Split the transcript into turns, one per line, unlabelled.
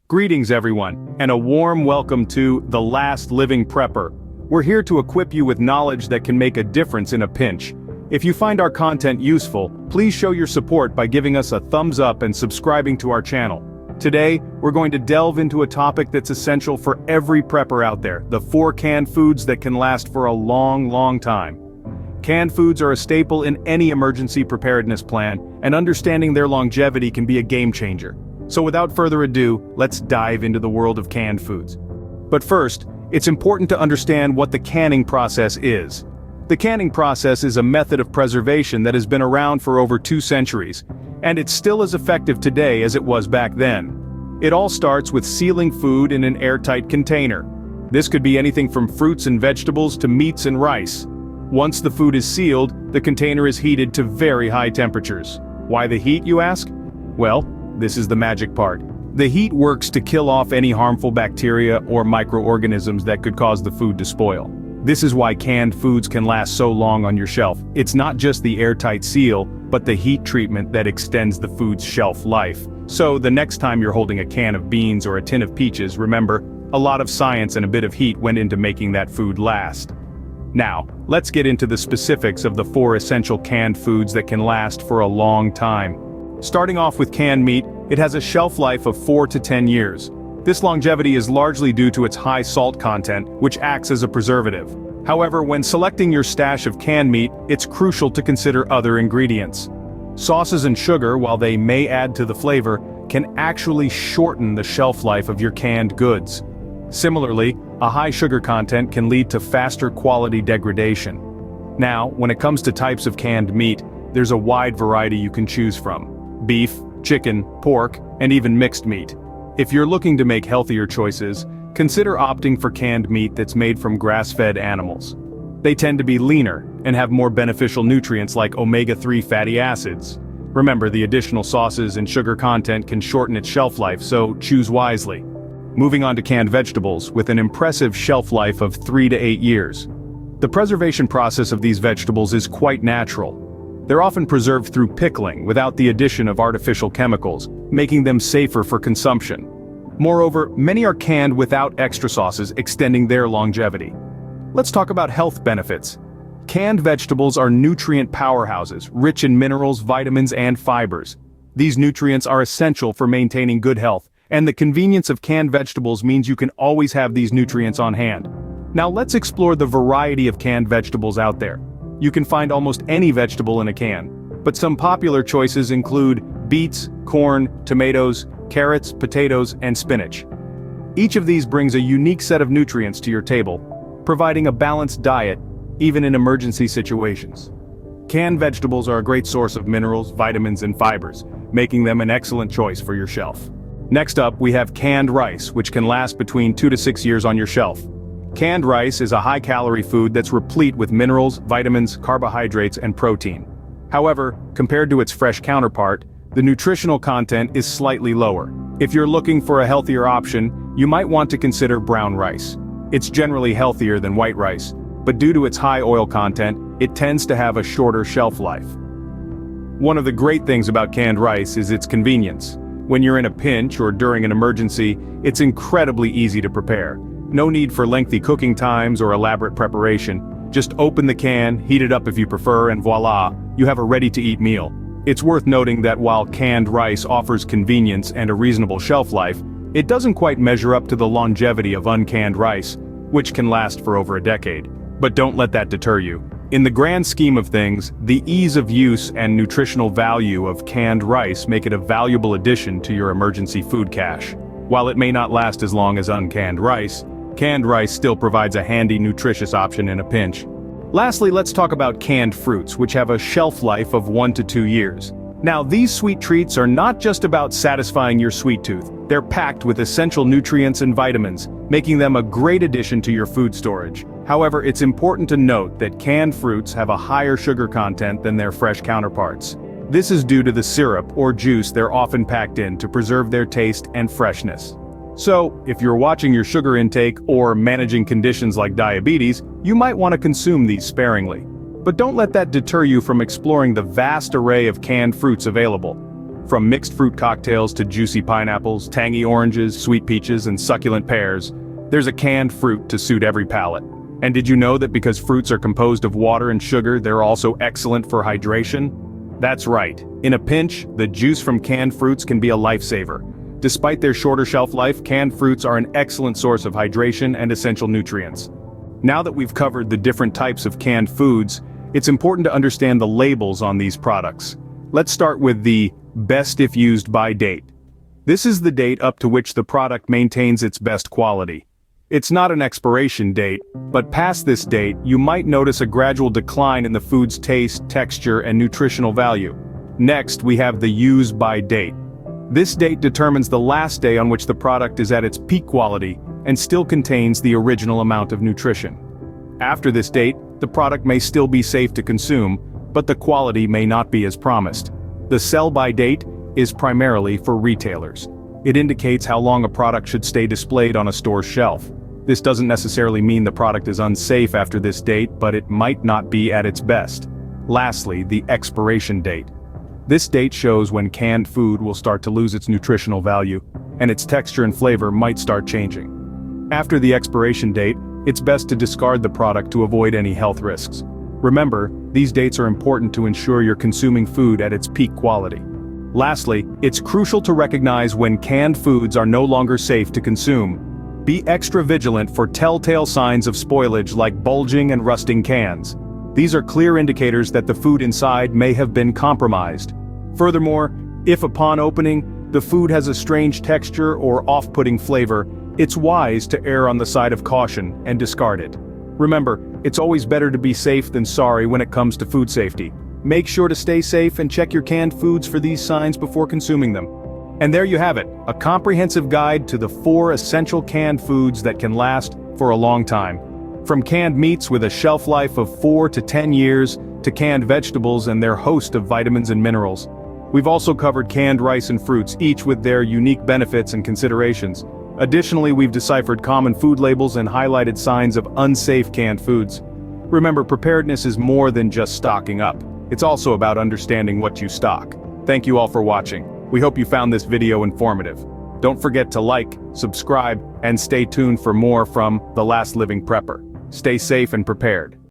Greetings everyone, and a warm welcome to The Last Living Prepper. We're here to equip you with knowledge that can make a difference in a pinch. If you find our content useful, please show your support by giving us a thumbs up and subscribing to our channel. Today, we're going to delve into a topic that's essential for every prepper out there, the 4 canned foods that can last for a long time. Canned foods are a staple in any emergency preparedness plan, and understanding their longevity can be a game changer. So without further ado, let's dive into the world of canned foods. But first, it's important to understand what the canning process is. The canning process is a method of preservation that has been around for over 2 centuries, and it's still as effective today as it was back then. It all starts with sealing food in an airtight container. This could be anything from fruits and vegetables to meats and rice. Once the food is sealed, the container is heated to very high temperatures. Why the heat, you ask? Well, this is the magic part. The heat works to kill off any harmful bacteria or microorganisms that could cause the food to spoil. This is why canned foods can last so long on your shelf. It's not just the airtight seal, but the heat treatment that extends the food's shelf life. So the next time you're holding a can of beans or a tin of peaches, remember, a lot of science and a bit of heat went into making that food last. Now, let's get into the specifics of the 4 essential canned foods that can last for a long time. Starting off with canned meat, it has a shelf life of 4 to 10 years. This longevity is largely due to its high salt content, which acts as a preservative. However, when selecting your stash of canned meat, it's crucial to consider other ingredients. Sauces and sugar, while they may add to the flavor, can actually shorten the shelf life of your canned goods. Similarly, a high sugar content can lead to faster quality degradation. Now, when it comes to types of canned meat, there's a wide variety you can choose from. Beef, chicken, pork, and even mixed meat. If you're looking to make healthier choices, consider opting for canned meat that's made from grass-fed animals. They tend to be leaner and have more beneficial nutrients like omega-3 fatty acids. Remember, the additional sauces and sugar content can shorten its shelf life, so choose wisely. Moving on to canned vegetables, with an impressive shelf life of 3 to 8 years. The preservation process of these vegetables is quite natural. They're often preserved through pickling without the addition of artificial chemicals, making them safer for consumption. Moreover, many are canned without extra sauces, extending their longevity. Let's talk about health benefits. Canned vegetables are nutrient powerhouses, rich in minerals, vitamins, and fibers. These nutrients are essential for maintaining good health, and the convenience of canned vegetables means you can always have these nutrients on hand. Now let's explore the variety of canned vegetables out there. You can find almost any vegetable in a can, but some popular choices include beets, corn, tomatoes, carrots, potatoes, and spinach. Each of these brings a unique set of nutrients to your table, providing a balanced diet, even in emergency situations. Canned vegetables are a great source of minerals, vitamins, and fibers, making them an excellent choice for your shelf. Next up, we have canned rice, which can last between 2 to 6 years on your shelf. Canned rice is a high-calorie food that's replete with minerals, vitamins, carbohydrates, and protein. However, compared to its fresh counterpart, the nutritional content is slightly lower. If you're looking for a healthier option, you might want to consider brown rice. It's generally healthier than white rice, but due to its high oil content, it tends to have a shorter shelf life. One of the great things about canned rice is its convenience. When you're in a pinch or during an emergency, it's incredibly easy to prepare. No need for lengthy cooking times or elaborate preparation. Just open the can, heat it up if you prefer, and voila, you have a ready-to-eat meal. It's worth noting that while canned rice offers convenience and a reasonable shelf life, it doesn't quite measure up to the longevity of uncanned rice, which can last for over a decade. But don't let that deter you. In the grand scheme of things, the ease of use and nutritional value of canned rice make it a valuable addition to your emergency food cache. While it may not last as long as uncanned rice, canned rice still provides a handy, nutritious option in a pinch. Lastly, let's talk about canned fruits, which have a shelf life of 1 to 2 years. Now, these sweet treats are not just about satisfying your sweet tooth. They're packed with essential nutrients and vitamins, making them a great addition to your food storage. However, it's important to note that canned fruits have a higher sugar content than their fresh counterparts. This is due to the syrup or juice they're often packed in to preserve their taste and freshness. So, if you're watching your sugar intake or managing conditions like diabetes, you might want to consume these sparingly. But don't let that deter you from exploring the vast array of canned fruits available. From mixed fruit cocktails to juicy pineapples, tangy oranges, sweet peaches, and succulent pears, there's a canned fruit to suit every palate. And did you know that because fruits are composed of water and sugar, they're also excellent for hydration? That's right. In a pinch, the juice from canned fruits can be a lifesaver. Despite their shorter shelf life, canned fruits are an excellent source of hydration and essential nutrients. Now that we've covered the different types of canned foods, it's important to understand the labels on these products. Let's start with the best if used by date. This is the date up to which the product maintains its best quality. It's not an expiration date, but past this date, you might notice a gradual decline in the food's taste, texture, and nutritional value. Next, we have the use by date. This date determines the last day on which the product is at its peak quality and still contains the original amount of nutrition. After this date, the product may still be safe to consume, but the quality may not be as promised. The sell-by date is primarily for retailers. It indicates how long a product should stay displayed on a store's shelf. This doesn't necessarily mean the product is unsafe after this date, but it might not be at its best. Lastly, the expiration date. This date shows when canned food will start to lose its nutritional value, and its texture and flavor might start changing. After the expiration date, it's best to discard the product to avoid any health risks. Remember, these dates are important to ensure you're consuming food at its peak quality. Lastly, it's crucial to recognize when canned foods are no longer safe to consume. Be extra vigilant for telltale signs of spoilage like bulging and rusting cans. These are clear indicators that the food inside may have been compromised. Furthermore, if upon opening, the food has a strange texture or off-putting flavor, it's wise to err on the side of caution and discard it. Remember, it's always better to be safe than sorry when it comes to food safety. Make sure to stay safe and check your canned foods for these signs before consuming them. And there you have it, a comprehensive guide to the 4 essential canned foods that can last for a long time. From canned meats with a shelf life of 4 to 10 years, to canned vegetables and their host of vitamins and minerals. We've also covered canned rice and fruits, each with their unique benefits and considerations. Additionally, we've deciphered common food labels and highlighted signs of unsafe canned foods. Remember, preparedness is more than just stocking up. It's also about understanding what you stock. Thank you all for watching. We hope you found this video informative. Don't forget to like, subscribe, and stay tuned for more from The Last Living Prepper. Stay safe and prepared.